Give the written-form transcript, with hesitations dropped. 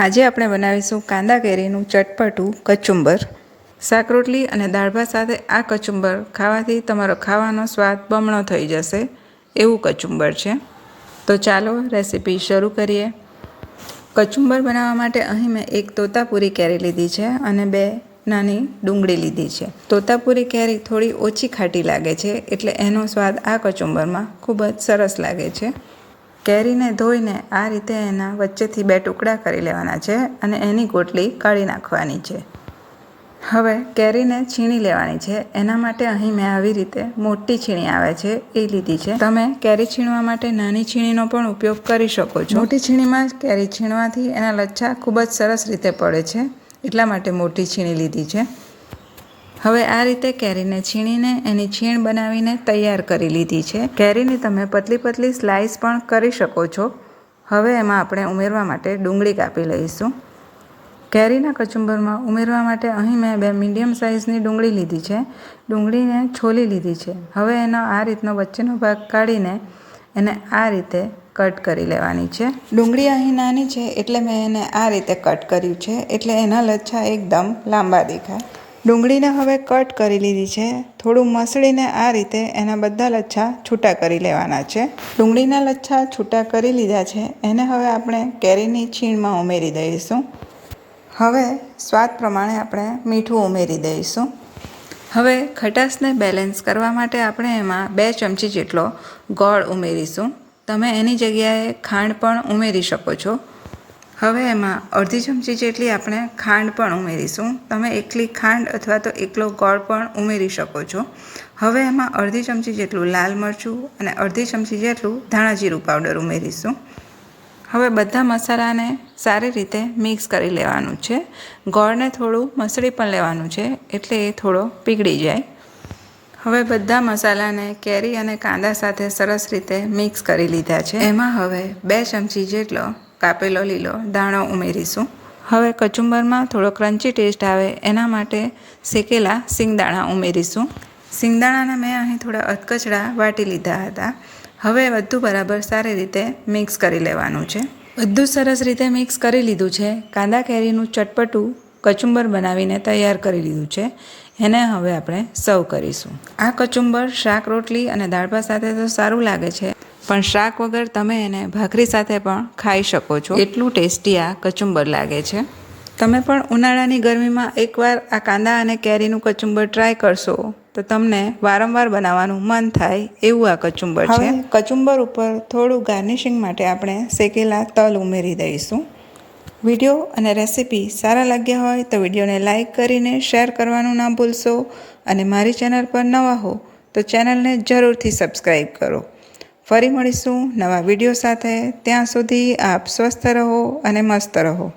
આજે આપણે બનાવીશું કાંદા કેરીનું ચટપટું કચુંબર। શાક રોટલી અને દાળ ભાત સાથે આ કચુંબર ખાવાથી તમારો ખાવાનો સ્વાદ બમણો થઈ જશે એવું કચુંબર છે। તો ચાલો રેસીપી શરૂ કરીએ। કચુંબર બનાવવા માટે અહીં મેં એક તોતાપુરી કેરી લીધી છે અને 2 નાની ડુંગળી લીધી છે। તોતાપુરી કેરી થોડી ઓછી ખાટી લાગે છે એટલે એનો સ્વાદ આ કચુંબરમાં ખૂબ જ સરસ લાગે છે। કેરીને ધોઈને આ રીતે એના વચ્ચેથી 2 ટુકડા કરી લેવાના છે અને એની ગોટલી કાઢી નાખવાની છે। હવે કેરીને છીણી લેવાની છે। એના માટે અહીં મેં આવી રીતે મોટી છીણી આવે છે એ લીધી છે। તમે કેરી છીણવા માટે નાની છીણીનો પણ ઉપયોગ કરી શકો છો। મોટી છીણીમાં કેરી છીણવાથી એના લચ્છા ખૂબ જ સરસ રીતે પડે છે એટલા માટે મોટી છીણી લીધી છે। હવે આ રીતે કેરીને છીણીને એની છીણ બનાવીને તૈયાર કરી લીધી છે। કેરીની તમે પતલી પતલી સ્લાઇસ પણ કરી શકો છો। હવે એમાં આપણે ઉમેરવા માટે ડુંગળી કાપી લઈશું। કેરીના કચુંબરમાં ઉમેરવા માટે અહીં મેં 2 મીડિયમ સાઇઝની ડુંગળી લીધી છે। ડુંગળીને છોલી લીધી છે। હવે એનો આ રીતનો વચ્ચેનો ભાગ કાઢીને એને આ રીતે કટ કરી લેવાની છે। ડુંગળી અહીં નાની છે એટલે મેં એને આ રીતે કટ કર્યું છે એટલે એના લચ્છા એકદમ લાંબા દેખાય। ડુંગળીને હવે કટ કરી લીધી છે। થોડું મસળીને આ રીતે એના બધા લચ્છા છૂટા કરી લેવાના છે। ડુંગળીના લચ્છા છૂટા કરી લીધા છે એને હવે આપણે કેરીની છીણમાં ઉમેરી દઈશું। હવે સ્વાદ પ્રમાણે આપણે મીઠું ઉમેરી દઈશું। હવે ખટાશને બેલેન્સ કરવા માટે આપણે એમાં 2 ચમચી જેટલો ગોળ ઉમેરીશું। તમે એની જગ્યાએ ખાંડ પણ ઉમેરી શકો છો। હવે એમાં અડધી ચમચી જેટલી આપણે ખાંડ પણ ઉમેરીશું। તમે એકલી ખાંડ અથવા તો એકલો ગોળ પણ ઉમેરી શકો છો। હવે એમાં અડધી ચમચી જેટલું લાલ મરચું અને અડધી ચમચી જેટલું ધાણા જીરું પાવડર ઉમેરીશું। હવે બધા મસાલાને સારી રીતે મિક્સ કરી લેવાનું છે। ગોળને થોડું મસળી પણ લેવાનું છે એટલે એ થોડો પીગળી જાય। હવે બધા મસાલાને કેરી અને કાંદા સાથે સરસ રીતે મિક્સ કરી લીધા છે। એમાં હવે 2 ચમચી જેટલો કાપેલો લીલો દાણો ઉમેરીશું। હવે કચુંબરમાં થોડો ક્રન્ચી ટેસ્ટ આવે એના માટે શેકેલા સિંગદાણા ઉમેરીશું। સિંગદાણાને મેં અહીં થોડા અધકચરા વાટી લીધા હતા। હવે બધું બરાબર સારી રીતે મિક્સ કરી લેવાનું છે। બધું સરસ રીતે મિક્સ કરી લીધું છે। કાંદા કેરીનું ચટપટું કચુંબર બનાવીને તૈયાર કરી લીધું છે। એને હવે આપણે સર્વ કરીશું। આ કચુંબર શાક રોટલી અને દાળ ભાત સાથે તો સારું લાગે છે પણ શાક વગર તમે એને ભાખરી સાથે પણ ખાઈ શકો છો એટલું ટેસ્ટી આ કચુંબર લાગે છે। તમે પણ ઉનાળાની ગરમીમાં એકવાર આ કાંદા અને કેરીનું કચુંબર ટ્રાય કરશો તો તમને વારંવાર બનાવવાનું મન થાય એવું આ કચુંબર છે। કચુંબર ઉપર થોડું ગાર્નિશિંગ માટે આપણે શેકેલા તલ ઉમેરી દઈશું। વિડીયો અને રેસીપી સારા લાગ્યા હોય તો વિડીયોને લાઇક કરીને શેર કરવાનું ના ભૂલશો અને મારી ચેનલ પર નવા હો તો ચેનલને જરૂરથી સબસ્ક્રાઈબ કરો। ફરી મળીશું નવા વિડીયો સાથે। ત્યાં સુધી આપ સ્વસ્થ રહો અને મસ્ત રહો।